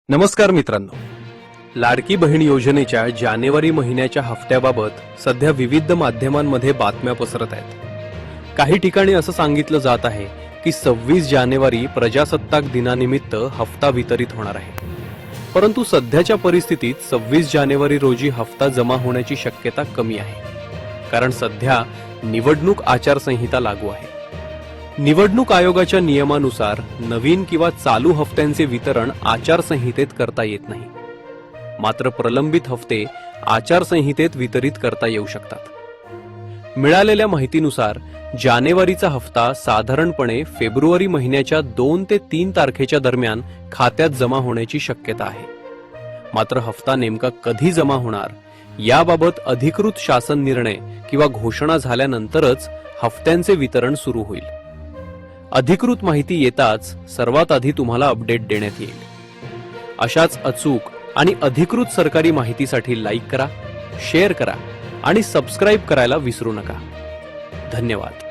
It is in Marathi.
नमस्कार मित्रांनो, लाडकी बहीण योजनेच्या जानेवारी महिन्याच्या हफ्त्याबाबत सध्या विविध माध्यमांमध्ये बातम्या पसरत आहेत। काही ठिकाणी असं सांगितलं जात आहे की 26 जानेवारी प्रजासत्ताक दिनानिमित्त हफ्ता वितरित होणार आहे, परंतु सध्याच्या परिस्थितीत 26 जानेवारी रोजी हफ्ता जमा होण्याची शक्यता कमी आहे, कारण सध्या निवडणूक आचारसंहिता लागू आहे। निवडणूक आयोगाच्या नियमानुसार नवीन किंवा चालू हफ्त्यांचे वितरण आचारसंहितेत करता येत नाही, मात्र प्रलंबित हफ्ते आचारसंहितेत वितरित करता येऊ शकतात। मिळालेल्या माहितीनुसार जानेवारीचा हफ्ता साधारणपणे फेब्रुवारी महिन्याच्या 2 ते 3 तारखेच्या दरम्यान खात्यात जमा होण्याची शक्यता आहे। मात्र हफ्ता नेमका कधी जमा होणार याबाबत अधिकृत शासन निर्णय किंवा घोषणा झाल्यानंतरच हफ्त्यांचे वितरण सुरू होईल। अधिकृत माहिती येताच सर्वात आधी तुम्हाला अपडेट देण्यात येईल। अशाच अचूक आणि अधिकृत सरकारी माहितीसाठी लाईक करा, शेअर करा आणि सबस्क्राइब करायला विसरू नका। धन्यवाद।